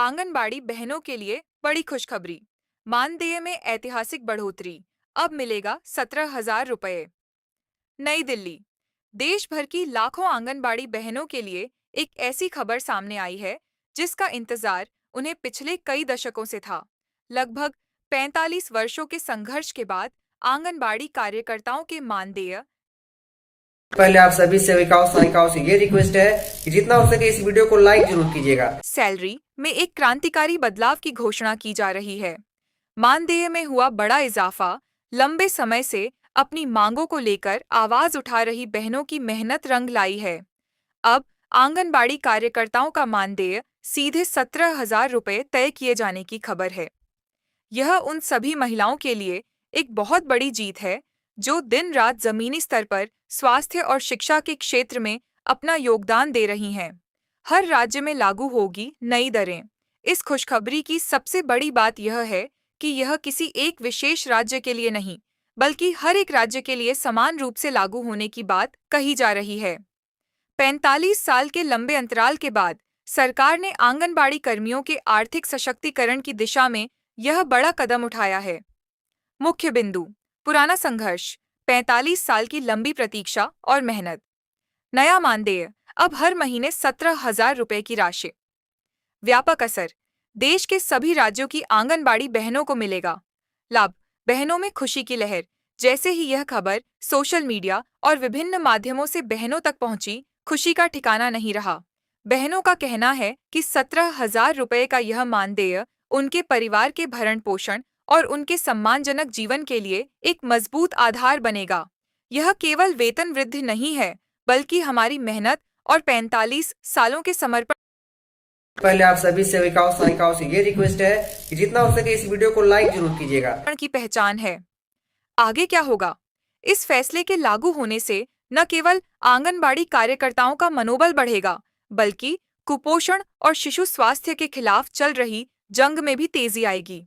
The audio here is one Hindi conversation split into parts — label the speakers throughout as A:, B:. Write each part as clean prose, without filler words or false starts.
A: आंगनबाड़ी बहनों के लिए बड़ी खुशखबरी। मानदेय में ऐतिहासिक बढ़ोतरी। अब मिलेगा 17,000 रुपये। नई दिल्ली। देश भर की लाखों आंगनबाड़ी बहनों के लिए एक ऐसी खबर सामने आई है जिसका इंतजार उन्हें पिछले कई दशकों से था। लगभग 45 वर्षों के संघर्ष के बाद आंगनबाड़ी कार्यकर्ताओं के मानदेय।
B: पहले आप सभी सेविकाओं सहायिकाओं से ये रिक्वेस्ट है कि जितना हो सके इस वीडियो को लाइक जरूर कीजिएगा।
A: सैलरी में एक क्रांतिकारी बदलाव की घोषणा की जा रही है। मानदेय में हुआ बड़ा इजाफा लंबे समय से अपनी मांगों को लेकर आवाज उठा रही बहनों की मेहनत रंग लाई है। अब आंगनबाड़ी कार्यकर्ताओं का मानदेय सीधे 17,000 रुपये तय किए जाने की खबर है। यह उन सभी महिलाओं के लिए एक बहुत बड़ी जीत है जो दिन रात जमीनी स्तर पर स्वास्थ्य और शिक्षा के क्षेत्र में अपना योगदान दे रही हैं। हर राज्य में लागू होगी नई दरें। इस खुशखबरी की सबसे बड़ी बात यह है कि यह किसी एक विशेष राज्य के लिए नहीं, बल्कि हर एक राज्य के लिए समान रूप से लागू होने की बात कही जा रही है। 45 साल के लंबे अंतराल के बाद सरकार ने आंगनबाड़ी कर्मियों के आर्थिक सशक्तिकरण की दिशा में यह बड़ा कदम उठाया है। मुख्य बिंदु: पुराना संघर्ष, 45 साल की लंबी प्रतीक्षा और मेहनत। नया मानदेय, अब हर महीने 17,000 रुपये की राशि। व्यापक असर: देश के सभी राज्यों की आंगनबाड़ी बहनों को मिलेगा लाभ। बहनों में खुशी की लहर। जैसे ही यह खबर सोशल मीडिया और विभिन्न माध्यमों से बहनों तक पहुंची, खुशी का ठिकाना नहीं रहा। बहनों का कहना है कि 17,000 रुपये का यह मानदेय उनके परिवार के भरण पोषण और उनके सम्मानजनक जीवन के लिए एक मजबूत आधार बनेगा। यह केवल वेतन वृद्धि नहीं है, बल्कि हमारी मेहनत और 45 सालों के समर्पण
B: पहले आप सभी सेविकाओं सहायिकाओं से ये रिक्वेस्ट है कि जितना हो सके इस वीडियो को लाइक जरूर कीजिएगा।
A: की पहचान है। आगे क्या होगा? इस फैसले के लागू होने से न केवल आंगनबाड़ी कार्यकर्ताओं का मनोबल बढ़ेगा, बल्कि कुपोषण और शिशु स्वास्थ्य के खिलाफ चल रही जंग में भी तेजी आएगी।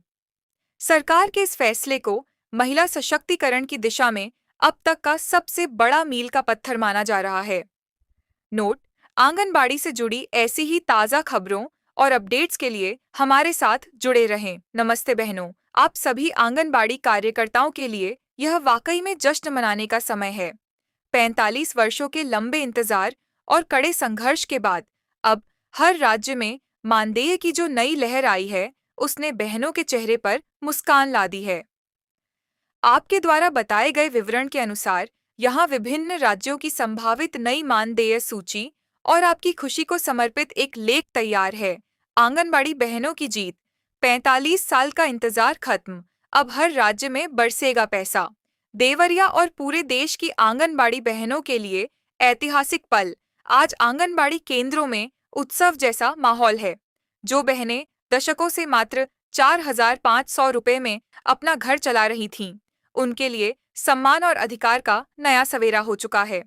A: सरकार के इस फैसले को महिला सशक्तिकरण की दिशा में अब तक का सबसे बड़ा मील का पत्थर माना जा रहा है। नोट: आंगनबाड़ी से जुड़ी ऐसी ही ताज़ा खबरों और अपडेट्स के लिए हमारे साथ जुड़े रहें। नमस्ते बहनों, आप सभी आंगनबाड़ी कार्यकर्ताओं के लिए यह वाकई में जश्न मनाने का समय है। 45 वर्षों के लंबे इंतजार और कड़े संघर्ष के बाद अब हर राज्य में मानदेय की जो नई लहर आई है, उसने बहनों के चेहरे पर मुस्कान ला दी है। आपके द्वारा बताए गए विवरण के अनुसार यहाँ विभिन्न राज्यों की संभावित नई मानदेय सूची और आपकी खुशी को समर्पित एक लेख तैयार है। आंगनबाड़ी बहनों की जीत, 45 साल का इंतजार खत्म, अब हर राज्य में बरसेगा पैसा। देवरिया और पूरे देश की आंगनबाड़ी बहनों के लिए ऐतिहासिक पल। आज आंगनबाड़ी केंद्रों में उत्सव जैसा माहौल है। जो बहनें दशकों से मात्र 4,500 रुपये में अपना घर चला रही थीं, उनके लिए सम्मान और अधिकार का नया सवेरा हो चुका है।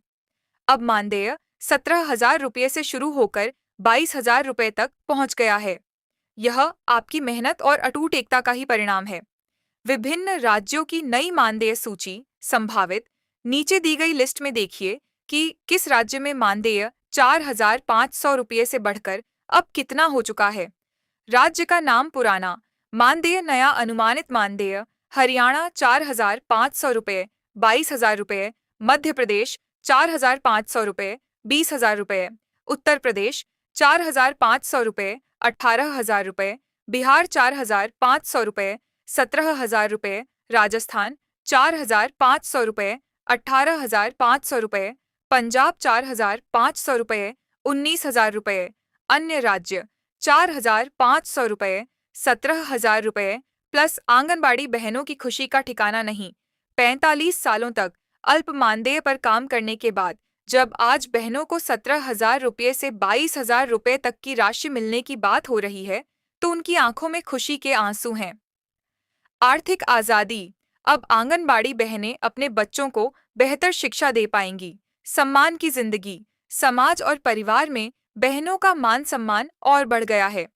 A: अब मानदेय 17,000 रुपये से शुरू होकर 22,000 रुपये तक पहुंच गया है। यह आपकी मेहनत और अटूट एकता का ही परिणाम है। विभिन्न राज्यों की नई मानदेय सूची संभावित। नीचे दी गई लिस्ट में देखिए कि किस राज्य में मानदेय 4,500 रुपये से बढ़कर अब कितना हो चुका है। राज्य का नाम पुराना मानदेय, नया अनुमानित मानदेय: हरियाणा 4,500 रुपये, 22,000 रुपये। मध्य प्रदेश 4,500 रुपये, 20,000 रुपये। उत्तर प्रदेश 4,500 रुपये, 18,000 रुपये। बिहार 4,500 रुपये, 17,000 रुपये। राजस्थान 4,500 रुपये, 18,500 रुपये। पंजाब 4,500 रुपये, 19,000 रुपये। अन्य राज्य 4,500 रुपये, 17,000 रुपये प्लस। आंगनबाड़ी बहनों की खुशी का ठिकाना नहीं। 45 सालों तक अल्प मानदेय पर काम करने के बाद जब आज बहनों को 17,000 रुपये से 22,000 रुपये तक की राशि मिलने की बात हो रही है, तो उनकी आंखों में खुशी के आंसू हैं। आर्थिक आज़ादी: अब आंगनबाड़ी बहनें अपने बच्चों को बेहतर शिक्षा दे पाएंगी। सम्मान की जिंदगी: समाज और परिवार में बहनों का मान सम्मान और बढ़ गया है।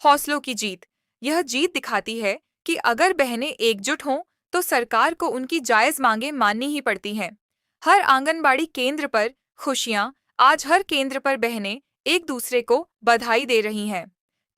A: हौसलों की जीत: यह जीत दिखाती है कि अगर बहनें एकजुट हों तो सरकार को उनकी जायज मांगें माननी ही पड़ती हैं। हर आंगनबाड़ी केंद्र पर खुशियां। आज हर केंद्र पर बहनें एक दूसरे को बधाई दे रही हैं।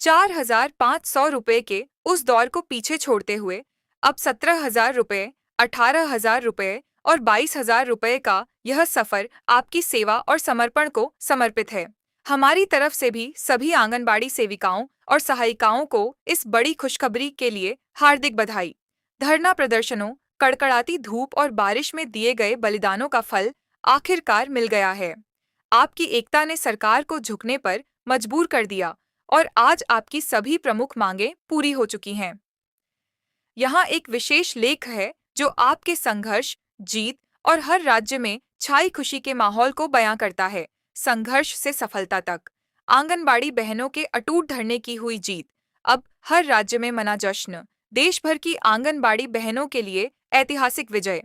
A: 4,500 रुपये के उस दौर को पीछे छोड़ते हुए अब 17,000 रुपये, 18,000 रुपये और 22,000 रुपये का यह सफर आपकी सेवा और समर्पण को समर्पित है। हमारी तरफ से भी सभी आंगनबाड़ी सेविकाओं और सहायिकाओं को इस बड़ी खुशखबरी के लिए हार्दिक बधाई। धरना प्रदर्शनों, कड़कड़ाती धूप और बारिश में दिए गए बलिदानों का फल आखिरकार मिल गया है। आपकी एकता ने सरकार को झुकने पर मजबूर कर दिया और आज आपकी सभी प्रमुख मांगें पूरी हो चुकी हैं। यहाँ एक विशेष लेख है जो आपके संघर्ष, जीत और हर राज्य में छाई खुशी के माहौल को बयां करता है। संघर्ष से सफलता तक, आंगनबाड़ी बहनों के अटूट धरने की हुई जीत, अब हर राज्य में मना जश्न। देश भर की आंगनबाड़ी बहनों के लिए ऐतिहासिक विजय।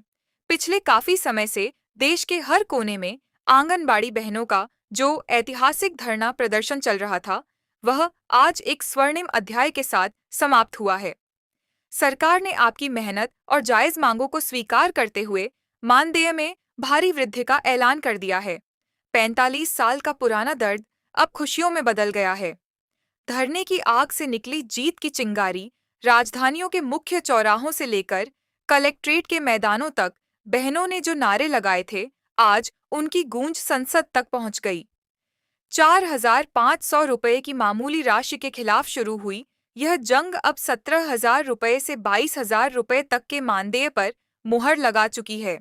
A: पिछले काफी समय से देश के हर कोने में आंगनबाड़ी बहनों का जो ऐतिहासिक धरना प्रदर्शन चल रहा था, वह आज एक स्वर्णिम अध्याय के साथ समाप्त हुआ है। सरकार ने आपकी मेहनत और जायज मांगों को स्वीकार करते हुए मानदेय में भारी वृद्धि का ऐलान कर दिया है। 45 साल का पुराना दर्द अब खुशियों में बदल गया है। धरने की आग से निकली जीत की चिंगारी राजधानियों के मुख्य चौराहों से लेकर कलेक्ट्रेट के मैदानों तक बहनों ने जो नारे लगाए थे, आज उनकी गूंज संसद तक पहुंच गई। 4,500 रुपये की मामूली राशि के खिलाफ शुरू हुई यह जंग अब 17,000 रुपये से 22,000 रुपये तक के मानदेय पर मुहर लगा चुकी है।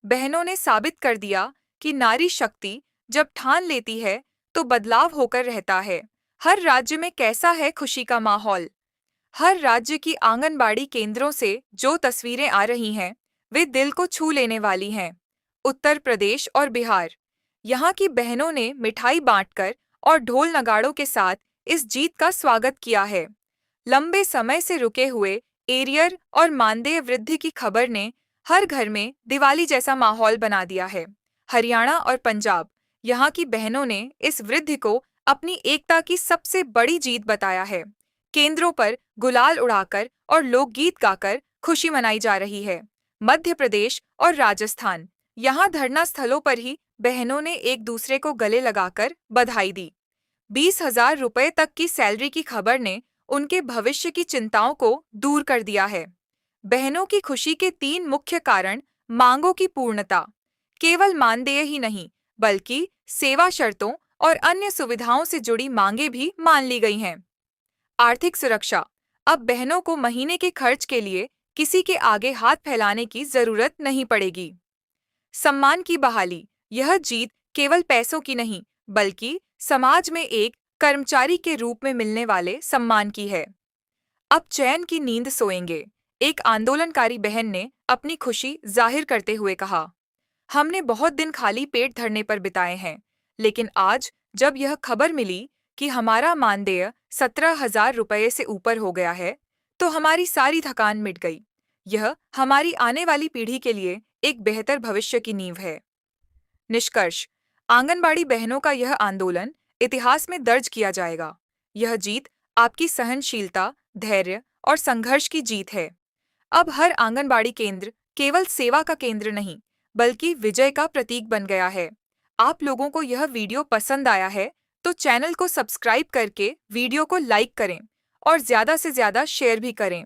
A: बहनों ने साबित कर दिया कि नारी शक्ति जब ठान लेती है तो बदलाव होकर रहता है। हर राज्य में कैसा है खुशी का माहौल। हर राज्य की आंगनबाड़ी केंद्रों से जो तस्वीरें आ रही हैं, वे दिल को छू लेने वाली हैं। उत्तर प्रदेश और बिहार, यहाँ की बहनों ने मिठाई बांटकर और ढोल नगाड़ों के साथ इस जीत का स्वागत किया है। लंबे समय से रुके हुए एरियर और मानदेय वृद्धि की खबर ने हर घर में दिवाली जैसा माहौल बना दिया है। हरियाणा और पंजाब, यहाँ की बहनों ने इस वृद्धि को अपनी एकता की सबसे बड़ी जीत बताया है। केंद्रों पर गुलाल उड़ाकर और लोकगीत गाकर खुशी मनाई जा रही है। मध्य प्रदेश और राजस्थान, यहाँ धरना स्थलों पर ही बहनों ने एक दूसरे को गले लगाकर बधाई दी। 20,000 रुपये तक की सैलरी की खबर ने उनके भविष्य की चिंताओं को दूर कर दिया है। बहनों की खुशी के 3 मुख्य कारण मांगों की पूर्णता, केवल मानदेय ही नहीं बल्कि सेवा शर्तों और अन्य सुविधाओं से जुड़ी मांगें भी मान ली गई हैं। आर्थिक सुरक्षा, अब बहनों को महीने के खर्च के लिए किसी के आगे हाथ फैलाने की जरूरत नहीं पड़ेगी। सम्मान की बहाली, यह जीत केवल पैसों की नहीं बल्कि समाज में एक कर्मचारी के रूप में मिलने वाले सम्मान की है। अब चैन की नींद सोएंगे, एक आंदोलनकारी बहन ने अपनी खुशी जाहिर करते हुए कहा। हमने बहुत दिन खाली पेट धरने पर बिताए हैं, लेकिन आज जब यह खबर मिली कि हमारा मानदेय 17,000 रुपये से ऊपर हो गया है, तो हमारी सारी थकान मिट गई। यह हमारी आने वाली पीढ़ी के लिए एक बेहतर भविष्य की नींव है। निष्कर्ष, आंगनबाड़ी बहनों का यह आंदोलन इतिहास में दर्ज किया जाएगा। यह जीत आपकी सहनशीलता, धैर्य और संघर्ष की जीत है। अब हर आंगनबाड़ी केंद्र केवल सेवा का केंद्र नहीं बल्कि विजय का प्रतीक बन गया है। आप लोगों को यह वीडियो पसंद आया है तो चैनल को सब्सक्राइब करके वीडियो को लाइक करें और ज़्यादा से ज़्यादा शेयर भी करें।